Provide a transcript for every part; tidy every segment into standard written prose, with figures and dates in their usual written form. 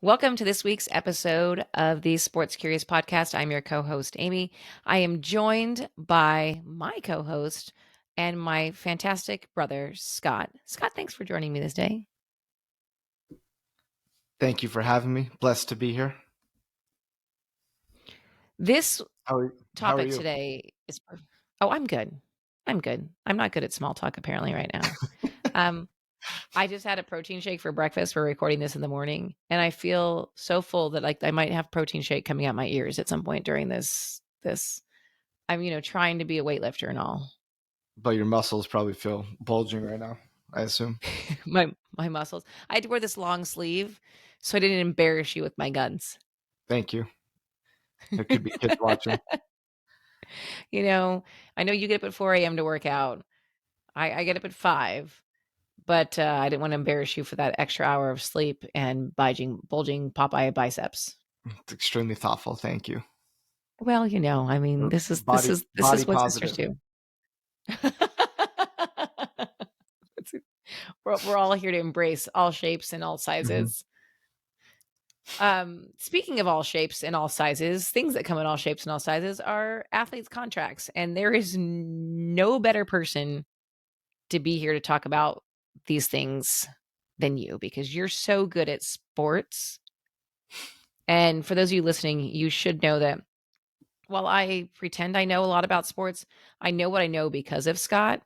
Welcome to this week's episode of the Sports Curious Podcast. I'm your co host, Amy. I am joined by my co host and my fantastic brother, Scott. Scott, thanks for joining me this day. Thank you for having me. Blessed to be here. This How are topic you? today is. Oh, I'm good. I'm good. I'm not good at small talk apparently right now. Um, I just had a protein shake for breakfast. We're recording this in the morning, and I feel so full that I might have protein shake coming out my ears at some point during this. I'm trying to be a weightlifter and all. But your muscles probably feel bulging right now, I assume. my muscles. I had to wear this long sleeve so I didn't embarrass you with my guns. Thank you. There could be kids watching. I know you get up at 4 a.m. to work out. I get up at 5, but I didn't want to embarrass you for that extra hour of sleep and bulging Popeye biceps. It's extremely thoughtful. Thank you. Well, I mean, this is this Body is this body is what sisters positive. do. We're all here to embrace all shapes and all Mhm. sizes. Speaking of all shapes and all sizes, things that come in all shapes and all sizes are athletes' contracts. And there is no better person to be here to talk about these things than you because you're so good at sports. And for those of you listening, you should know that while I pretend I know a lot about sports, I know what I know because of Scott.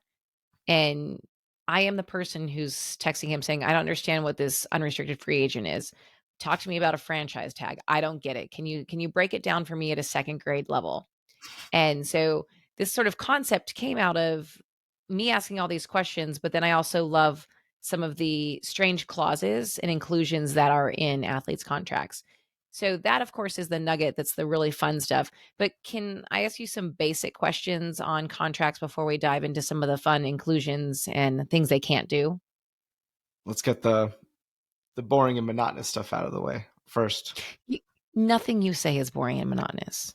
And I am the person who's texting him saying, I don't understand what this unrestricted free agent is. Talk to me about a franchise tag. I don't get it. Can you break it down for me at a second grade level? And so this sort of concept came out of me asking all these questions, but then I also love some of the strange clauses and inclusions that are in athletes' contracts. So that, of course, is the nugget. That's the really fun stuff. But can I ask you some basic questions on contracts before we dive into some of the fun inclusions and things they can't do? Let's get the boring and monotonous stuff out of the way first. You, nothing you say is boring and monotonous.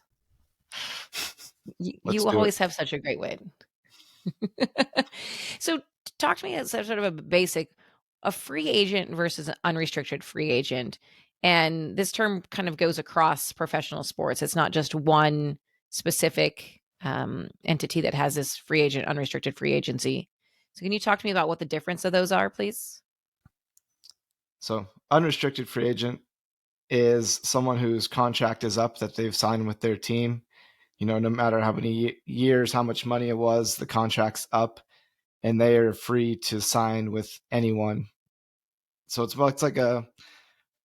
Let's You do it. always have such a great wit. So talk to me as sort of a basic, a free agent versus an unrestricted free agent. And this term kind of goes across professional sports. It's not just one specific entity that has this free agent, unrestricted free agency. So can you talk to me about what the difference of those are, please? So, unrestricted free agent is someone whose contract is up that they've signed with their team. No matter how many years, how much money it was, the contract's up and they are free to sign with anyone. So it's like a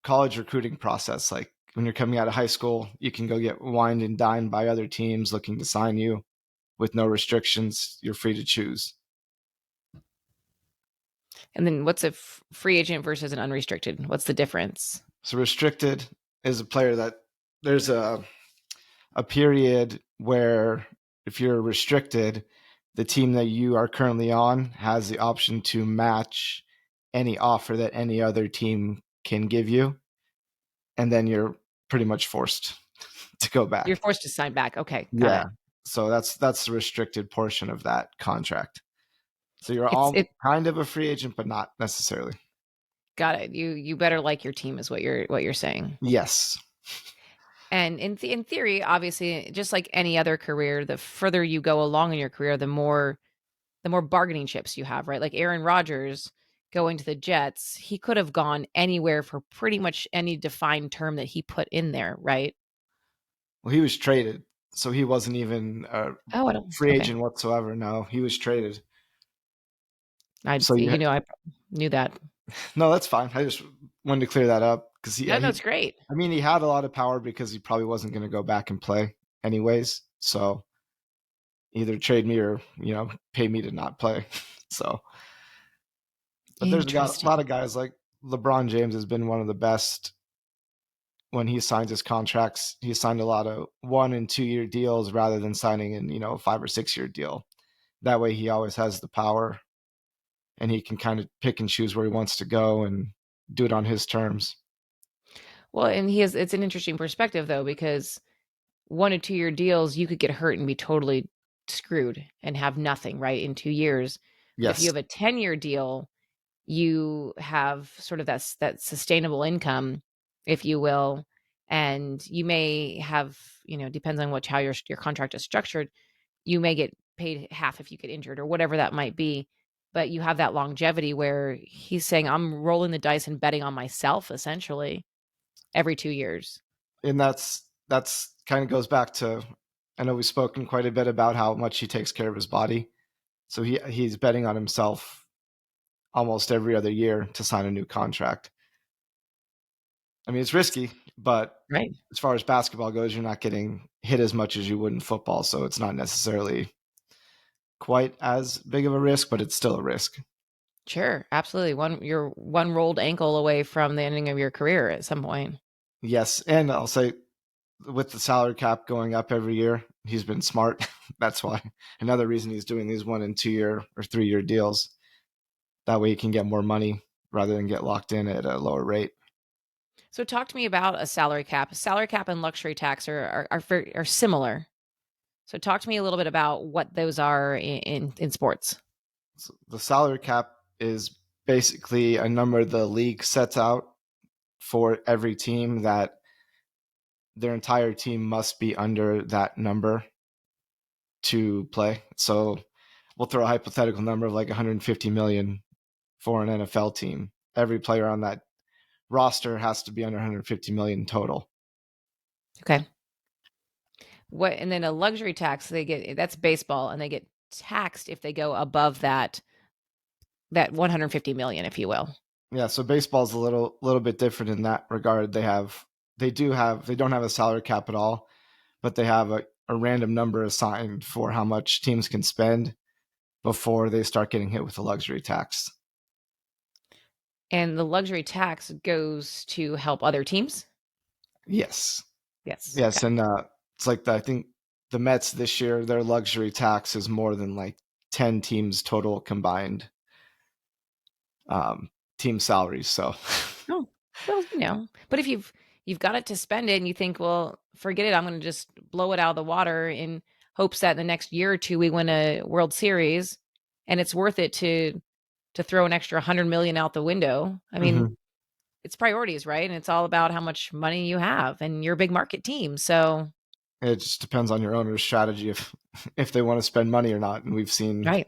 college recruiting process. Like when you're coming out of high school, you can go get wined and dined by other teams looking to sign you with no restrictions. You're free to choose. And then what's a free agent versus an unrestricted? What's the difference? So restricted is a player that there's a period where if you're restricted, the team that you are currently on has the option to match any offer that any other team can give you. And then you're pretty much forced to go You're back. forced to sign back. Okay, got Yeah. it. So that's the restricted portion of that contract. So you're It's all it kind of a free agent, but not necessarily. got it. You better like your team is what you're saying. Yes. And in theory, obviously, just like any other career, the further you go along in your career, the more bargaining chips you have, right? Like Aaron Rodgers going to the Jets, he could have gone anywhere for pretty much any defined term that he put in there, right? Well, he was traded, so he wasn't even a Oh, I don't. free Okay, agent whatsoever. No, he was traded. I So you I knew that. no, that's fine. I just wanted to clear that up because No, no, it's great. I mean, he had a lot of power because he probably wasn't going to go back and play anyways. So either trade me or pay me to not play. So, but there's a lot Interesting. of guys like LeBron James has been one of the best when he signs his contracts. He signed a lot of 1 and 2 year deals rather than signing in a 5 or 6 year deal. That way, he always has the power, and he can kind of pick and choose where he wants to go and do it on his terms. Well, and it's an interesting perspective though, because 1 to 2 year deals, you could get hurt and be totally screwed and have nothing, right, in 2 years. But if you Yes. have a 10-year deal, you have sort of that sustainable income if you will, and you may have, depends on how your contract is structured, you may get paid half if you get injured or whatever that might be. But you have that longevity where he's saying, I'm rolling the dice and betting on myself essentially every 2 years. And that's kind of goes back to, I know we've spoken quite a bit about how much he takes care of his body. So he's betting on himself almost every other year to sign a new contract. I mean, it's risky, but Right. as far as basketball goes, you're not getting hit as much as you would in football, so it's not necessarily quite as big of a risk, but it's still a risk. Sure. Absolutely. You're one rolled ankle away from the ending of your career at some point. Yes, and I'll say with the salary cap going up every year, he's been smart. That's why another reason he's doing these 1 and 2 year or 3 year deals. That way he can get more money rather than get locked in at a lower rate. So talk to me about a salary cap. Salary cap and luxury tax are similar. So talk to me a little bit about what those are in sports. So the salary cap is basically a number the league sets out for every team that their entire team must be under that number to play. So we'll throw a hypothetical number of like 150 million for an NFL team. Every player on that roster has to be under 150 million total. Okay. What and then a luxury tax they get that's baseball and they get taxed if they go above that 150 million, if you will. Yeah, so baseball's a little bit different in that regard. They don't have a salary cap at all, but they have a random number assigned for how much teams can spend before they start getting hit with a luxury tax. And the luxury tax goes to help other teams? Yes. Yes. Yes, Okay. and it's like I think the Mets this year, their luxury tax is more than like 10 teams total combined um, team salaries. So Oh, well, but if you've got it to spend it and you think, well, forget it, I'm going to just blow it out of the water in hopes that in the next year or two we win a World Series, and it's worth it to throw an extra 100 million out the window. I mean, mhm. it's priorities, right? And it's all about how much money you have and you're a big market team. So, It just depends on your owner's strategy if if they want to spend money or not. And we've seen right.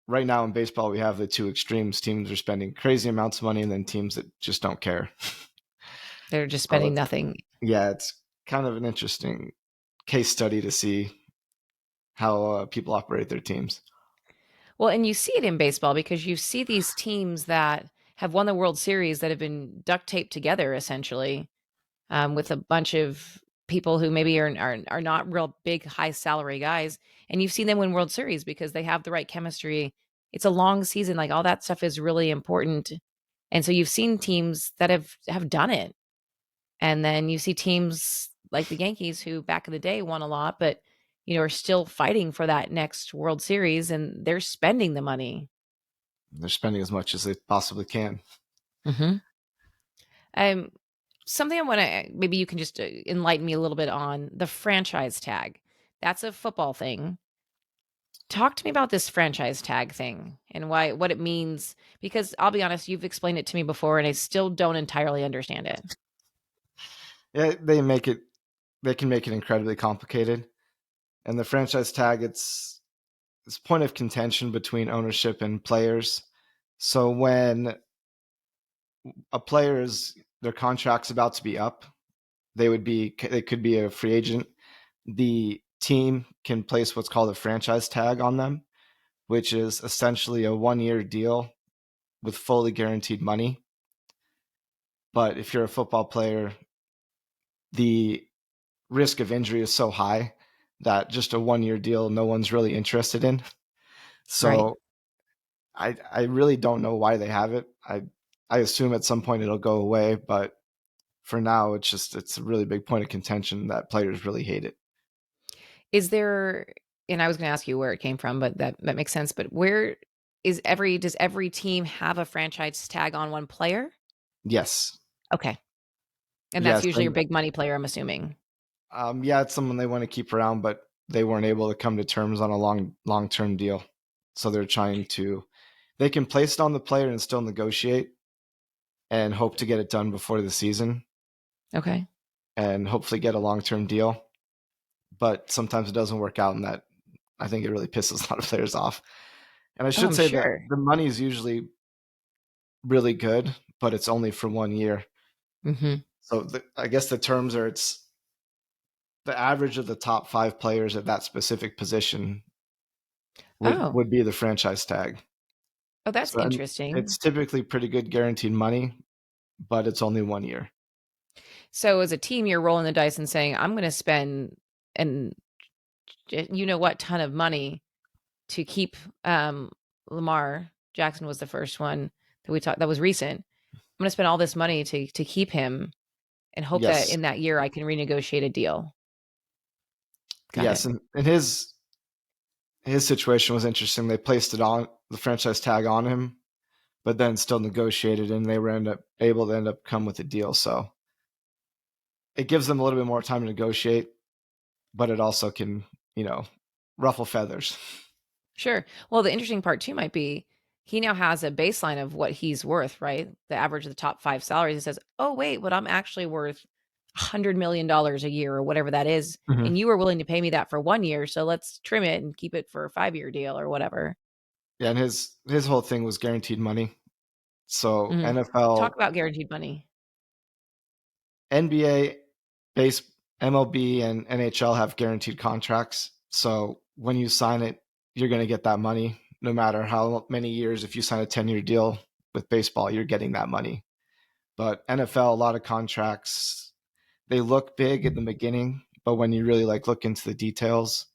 right now in baseball, we have the two extremes. Teams are spending crazy amounts of money, and then teams that just don't care. They're just So spending nothing. yeah, it's kind of an interesting case study to see how people operate their teams. Well, and you see it in baseball because you see these teams that have won the World Series that have been duct taped together essentially, with a bunch of people who maybe are not real big high salary guys, and you've seen them win World Series because they have the right chemistry. It's a long season, like all that stuff is really important, and so you've seen teams that have done it, and then you see teams like the Yankees who back in the day won a lot, but are still fighting for that next World Series, and they're spending the money. They're spending as much as they possibly can. Hmm. Um, Something I want to maybe you can just enlighten me a little bit on the franchise tag. That's a football thing. Talk to me about this franchise tag thing and what it means. Because I'll be honest, you've explained it to me before, and I still don't entirely understand it. Yeah, they can make it incredibly complicated. And the franchise tag, it's point of contention between ownership and players. So when a player's their contract's about to be up, they could be a free agent. The team can place what's called a franchise tag on them, which is essentially a 1 year deal with fully guaranteed money. But if you're a football player, the risk of injury is so high that just a 1 year deal no one's really interested in. Right. So I really don't know why they have it. I assume at some point it'll go away, but for now it's a really big point of contention that players really hate it. Is there, and I was going to ask you where it came from, but that makes sense. But where does every team have a franchise tag on one player? Yes. Okay. And that's Yes. usually your And big money player, I'm assuming. yeah, it's someone they want to keep around, but they weren't able to come to terms on a long term deal. So they're trying to they can place it on the player and still negotiate, and hope to get it done before the season Okay. and hopefully get a long-term deal. But sometimes it doesn't work out, and that I think it really pisses a lot of players off. And I Oh, should I'm say that sure. the money is usually really good, but it's only for 1 year. Mhm. So I guess the terms are it's the average of the top 5 players at that specific position would Oh. would be the franchise tag. Oh, that's So and it's interesting. typically pretty good guaranteed money, but it's only 1 year. So as a team, you're rolling the dice and saying, "I'm gonna spend an you know what ton of money to keep, Lamar." Jackson was the first one that we talked that was recent. "I'm gonna spend all this money to keep him and hope that Yes, in that year I can renegotiate a deal." Got yes, it. and his situation was interesting. They placed it on the franchise tag on him, but then still negotiated, and they were able to end up come with a deal. So it gives them a little bit more time to negotiate, but it also can, ruffle feathers. Sure. Well, the interesting part too might be he now has a baseline of what he's worth, right? The average of the top 5 salaries. He says, "Oh, wait, but I'm actually worth $100 million a year or whatever that is, Mhm. and you were willing to pay me that for 1 year, so let's trim it and keep it for a 5-year deal or whatever." Yeah, and his whole thing was guaranteed money. So Mhm. Talk NFL, about guaranteed money. NBA, base MLB, and NHL have guaranteed contracts. So when you sign it, you're going to get that money no matter how many years. If you sign a 10-year deal with baseball, you're getting that money. But NFL, a lot of contracts, they look big in the beginning, but when you really look into the details,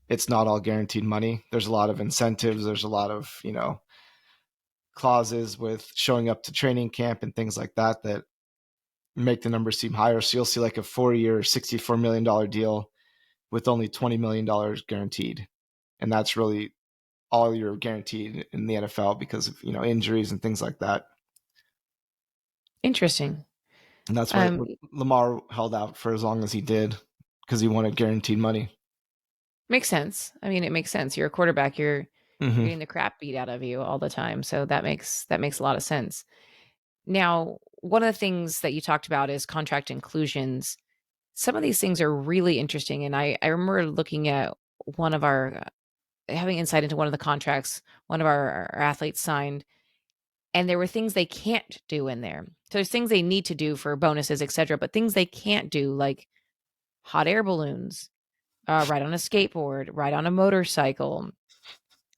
it's not all guaranteed money. There's a lot of incentives. There's a lot of, clauses with showing up to training camp and things like that that make the numbers seem higher. So you'll see a 4-year, $64 million deal with only $20 million guaranteed. And that's really all you're guaranteed in the NFL because of, injuries and things like that. Interesting. And that's why Um, Lamar held out for as long as he did because he wanted guaranteed money. Makes sense. I mean, it makes sense. You're a quarterback. You're Hmm. getting the crap beat out of you all the time, so that makes a lot of sense. Now, one of the things that you talked about is contract inclusions. Some of these things are really interesting, and I remember looking at one of our having insight into one of the contracts one of our athletes signed, and there were things they can't do in there. So there's things they need to do for bonuses, etc., but things they can't do, like hot air balloons, ride on a skateboard, ride on a motorcycle,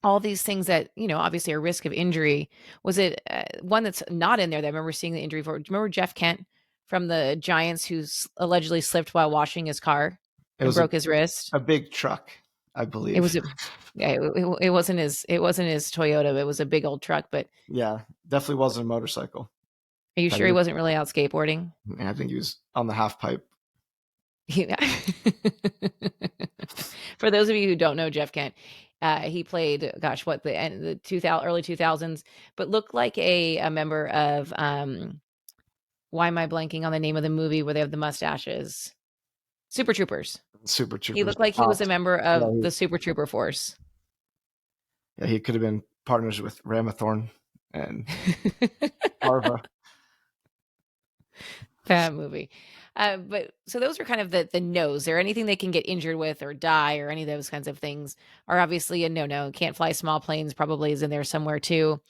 all these things that, obviously are risk of injury. Was it one that's not in there that I remember seeing the injury for? Do you remember Jeff Kent from the Giants who allegedly slipped while washing his car It and was broke his wrist? a big truck, I It believe. was a yeah, it wasn't his Toyota. It was a big old truck. But Yeah, definitely wasn't a motorcycle. are you That sure he he was, wasn't really out skateboarding? I think he was on the half pipe. Yeah. For those of you who don't know Jeff Kent, he played, gosh, what the 2000 early 2000s, but looked like a member of why am I blanking on the name of the movie where they have the mustaches? Super Troopers. Super He Troopers. looked like he was a member Yeah, of the Super Trooper force. he could have been partners with Ramathorn and Harva. Bad movie. But so those are kind of the no's. Or anything they can get injured with or die or any of those kinds of things are obviously a no. Can't fly small planes probably is in there somewhere too.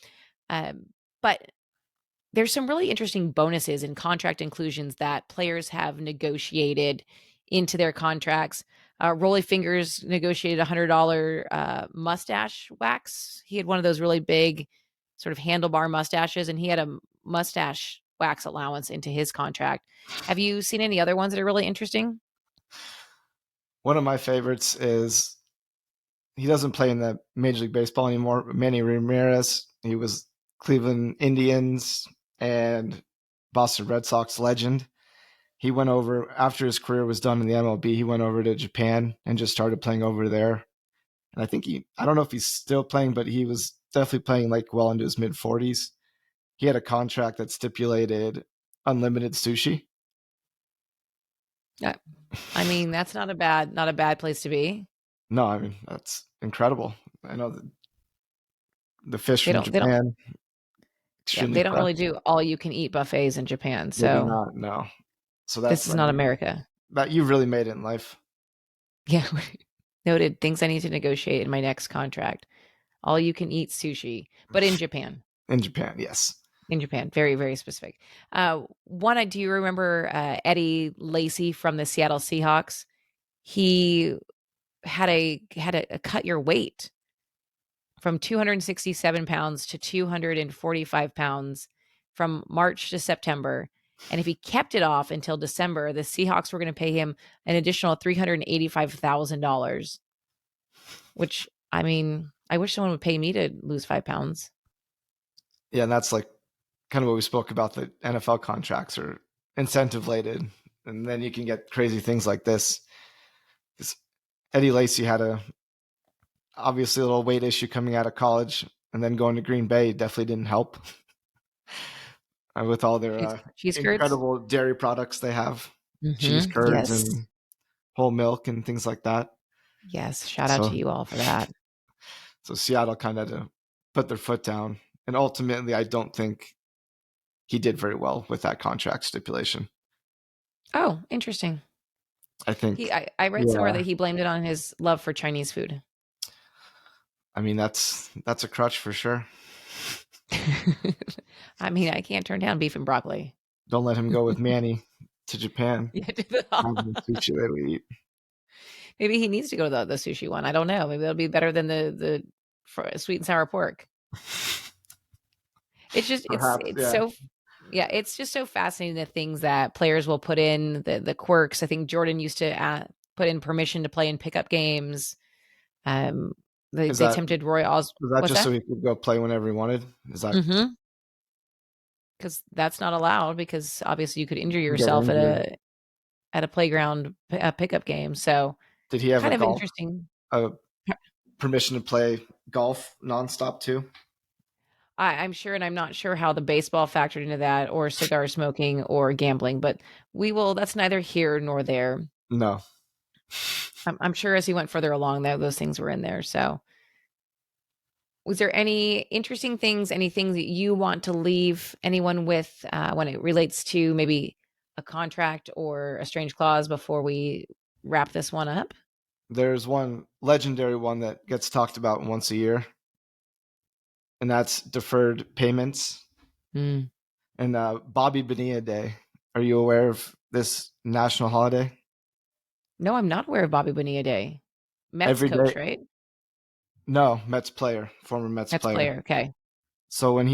But there's some really interesting bonuses and contract inclusions that players have negotiated into their contracts. Rolly Fingers negotiated $100 mustache wax. He had one of those really big, sort of handlebar mustaches, and he had a mustache wax allowance into his contract. Have you seen any other ones that are really interesting? One of my favorites is he doesn't play in the Major League Baseball anymore. Manny Ramirez. He was Cleveland Indians and Boston Red Sox legend. He went over after his career was done in the MLB. He went over to Japan and just started playing over there. And I think I don't know if he's still playing, but he was definitely playing well into his mid 40s. He had a contract that stipulated unlimited sushi. Uh, I mean, that's not a bad place to be. No, I mean that's incredible. I know the fish They from don't they don't Japan. Yeah, extremely they don't really fresh. do all you can eat buffets in Japan, They do so not, no. So this that's, is I not mean, America. that you really made it in life. Yeah, noted, things I need to negotiate in my next contract. All you can eat sushi, but in Japan. In Japan, yes. In Japan, very, very specific. One, I do you remember Eddie Lacy from the Seattle Seahawks? He had a cut your weight from 267 pounds to 245 pounds from March to September. And if he kept it off until December, the Seahawks were going to pay him an additional $385,000, which I mean, I wish someone would pay me to lose 5 pounds. Yeah, and that's like kind of what we spoke about. The NFL contracts are incentive laden, and then you can get crazy things like this. This Eddie Lacy had a obviously a little weight issue coming out of college, and then going to Green Bay definitely didn't help with all their Cheese curds? incredible dairy products they have, cheese Mhm. curds Yes. and whole milk and things like that. Yes, shout out to So you all for that. so Seattle kind of had to put their foot down, and ultimately, I don't think he did very well with that contract stipulation. Oh, interesting. I think, I read somewhere yeah, that he blamed it on his love for Chinese food. I mean that's a crutch for sure. I mean, I can't turn down beef and broccoli. Don't let him go with Manny to Japan. Yeah, Have the sushi that we eat. maybe he needs to go to the sushi one. I don't know. Maybe it'll be better than the sweet and sour pork. It's just Perhaps, it's yeah. so yeah, it's just so fascinating the things that players will put in the quirks. I think Jordan used to put in permission to play in pickup games. Um, Is they that tempted Roy Os. is that What's just so that? he could go play whenever he wanted? Is that Mm-hmm. Because that's not allowed because obviously you could injure get yourself injured? at a playground pickup game. So Did he have a kind of golf interesting. a permission to play golf nonstop too? I'm sure, and I'm not sure how the baseball factored into that, or cigar smoking, or gambling. But we will. That's neither here nor there. No. I'm sure as he went further along, that those things were in there. So, was there any interesting things, anything that you want to leave anyone with when it relates to maybe a contract or a strange clause before we wrap this one up? There's one legendary one that gets talked about once a year, and that's deferred payments Mm. and Bobby Bonilla Day. Are you aware of this national holiday? No, I'm not aware of Bobby Bonilla Day. Mets Every day. coach, right? No, Mets player, former Mets Mets player. player. Okay. So when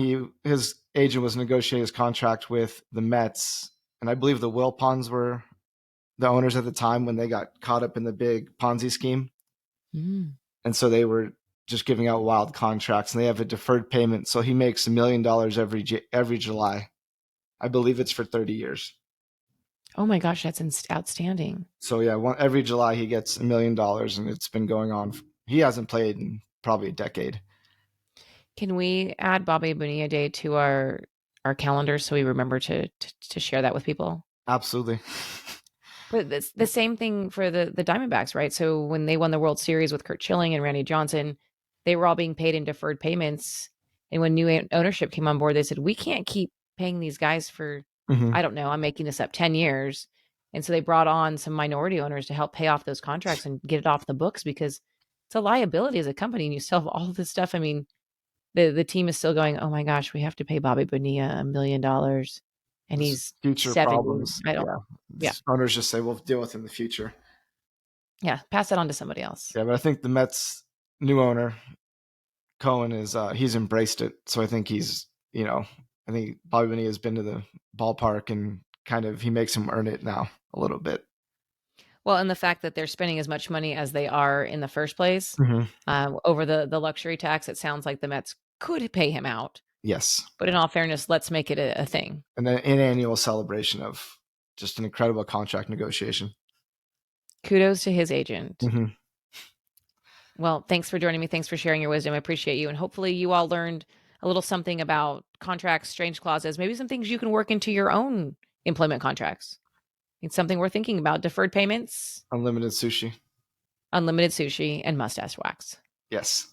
his agent was negotiating his contract with the Mets, and I believe the Wilpons were the owners at the time when they got caught up in the big Ponzi scheme, Mm. and so they were just giving out wild contracts, and they have a deferred payment. So he makes $1 million every July. I believe it's for 30 years. Oh my gosh, that's outstanding. So yeah, every July he gets $1 million, and it's been going on. He hasn't played in probably a decade. Can we add Bobby Bonilla Day to our calendar so we remember to share that with people? Absolutely. But it's the same thing for the Diamondbacks, right? So when they won the World Series with Curt Schilling and Randy Johnson, they were all being paid in deferred payments. And when new ownership came on board, they said, we can't keep paying these guys for, Hmm. I don't know, I'm making this up, 10 years. And so they brought on some minority owners to help pay off those contracts and get it off the books because it's a liability as a company and you still have all this stuff. I mean, the team is still going, oh my gosh, we have to pay Bobby Bonilla $1 million and Just he's future 70. problems. I don't, Yeah. yeah. Owners just say we'll deal with it in the future. Yeah, pass that on to somebody else. Yeah, but I think the Mets new owner Cohen is he's embraced it. So I think I think Bobby Bonilla has been to the ballpark and kind of he makes him earn it now a little bit. Well, and the fact that they're spending as much money as they are in the first place Hmm. over the luxury tax, it sounds like the Mets could pay him out. Yes, But in all fairness, let's make it a thing. and then an annual celebration of just an incredible contract negotiation. Kudos to his agent. Hmm. Well, thanks for joining me. Thanks for sharing your wisdom. I appreciate you. And hopefully, you all learned a little something about contracts, strange clauses, maybe some things you can work into your own employment contracts. It's something we're thinking about deferred payments, Unlimited sushi. unlimited sushi, and mustache wax. Yes.